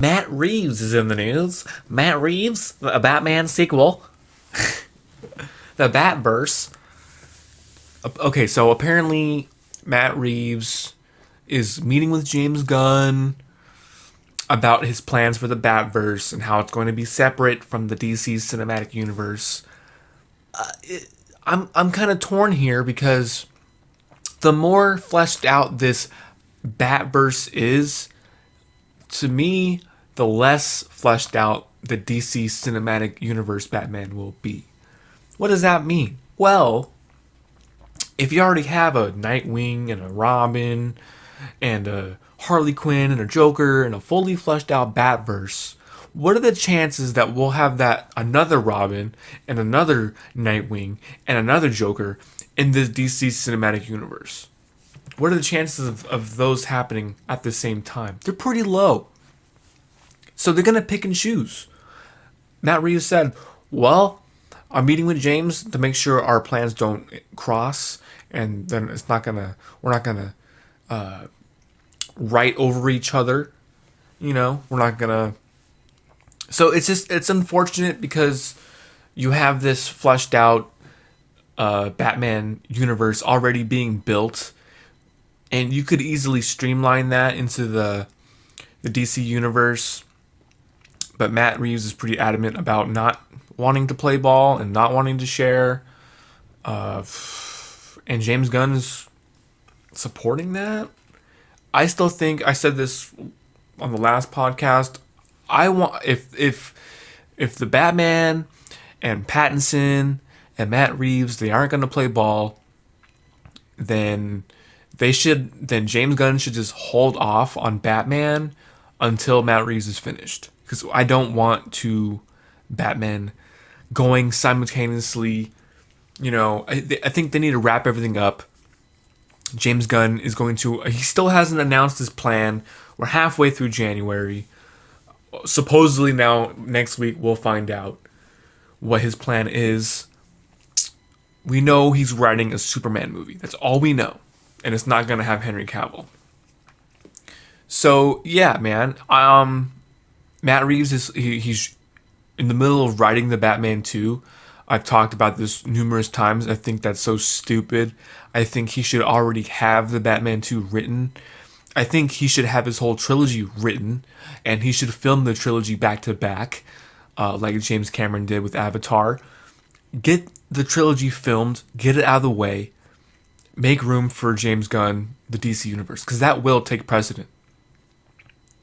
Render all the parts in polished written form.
Matt Reeves is in the news. Matt Reeves, a Batman sequel, the Batverse. Okay, so apparently Matt Reeves is meeting with James Gunn about his plans for the Batverse and how it's going to be separate from the DC cinematic universe. I'm kind of torn here because the more fleshed out this Batverse is, to me, the less fleshed out the DC cinematic universe Batman will be. What does that mean? Well, if you already have a Nightwing and a Robin and a Harley Quinn and a Joker and a fully fleshed out Batverse, what are the chances that we'll have that another Robin and another Nightwing and another Joker in the DC cinematic universe? What are the chances of those happening at the same time? They're pretty low. So they're going to pick and choose. Matt Reeves said, well, I'm meeting with James to make sure our plans don't cross, and then we're not gonna write over each other. We're not gonna. So it's unfortunate because you have this fleshed out Batman universe already being built, and you could easily streamline that into the DC universe. But Matt Reeves is pretty adamant about not wanting to play ball and not wanting to share. And James Gunn is supporting that. I still think, I said this on the last podcast, I want if the Batman and Pattinson and Matt Reeves, they aren't going to play ball, then James Gunn should just hold off on Batman until Matt Reeves is finished. Because I don't want Batman going simultaneously. I think they need to wrap everything up. James Gunn is he still hasn't announced his plan. We're halfway through January. Supposedly now, next week, we'll find out what his plan is. We know he's writing a Superman movie. That's all we know. And it's not going to have Henry Cavill. So, yeah, man. Matt Reeves he's in the middle of writing the Batman 2. I've talked about this numerous times. I think that's so stupid. I think he should already have the Batman 2 written. I think he should have his whole trilogy written, and he should film the trilogy back to back, like James Cameron did with Avatar. Get the trilogy filmed, get it out of the way, make room for James Gunn, the DC Universe, because that will take precedent.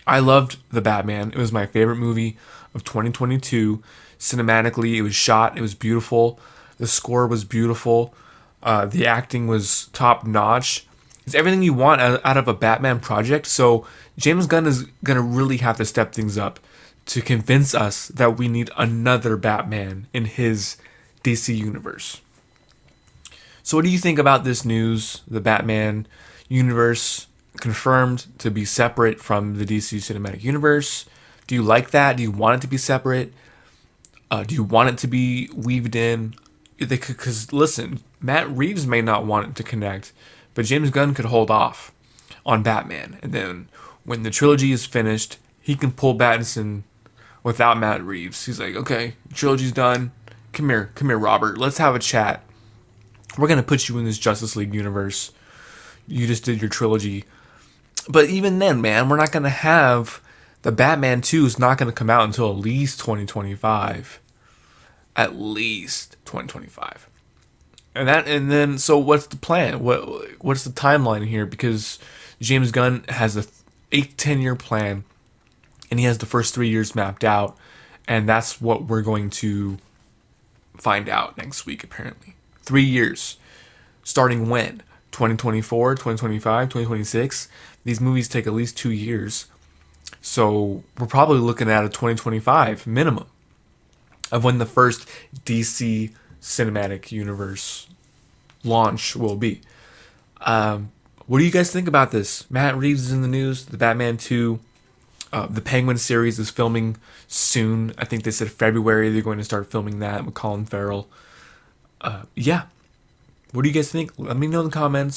I loved The Batman. It was my favorite movie of 2022. Cinematically, it was shot. It was beautiful. The score was beautiful. The acting was top notch. It's everything you want out of a Batman project. So James Gunn is going to really have to step things up to convince us that we need another Batman in his DC universe. So what do you think about this news? The Batman universe confirmed to be separate from the DC cinematic universe. Do you like that? Do you want it to be separate? Do you want it to be weaved in? Because listen, Matt Reeves may not want it to connect, but James Gunn could hold off on Batman, and then when the trilogy is finished, he can pull Pattinson without Matt Reeves. He's like, okay, trilogy's done. Come here, Robert. Let's have a chat. We're gonna put you in this Justice League universe. You just did your trilogy. But even then, man, we're not going to have the Batman 2 is not going to come out until at least 2025. At least 2025. And then so what's the plan? What's the timeline here? Because James Gunn has a 8-10 year plan, and he has the first 3 years mapped out, and that's what we're going to find out next week apparently. 3 years. Starting when? 2024, 2025, 2026. These movies take at least 2 years. So we're probably looking at a 2025 minimum of when the first DC cinematic universe launch will be. What do you guys think about this? Matt Reeves is in the news. The Batman 2. The Penguin series is filming soon. I think they said February they're going to start filming that with Colin Farrell. Yeah. What do you guys think? Let me know in the comments.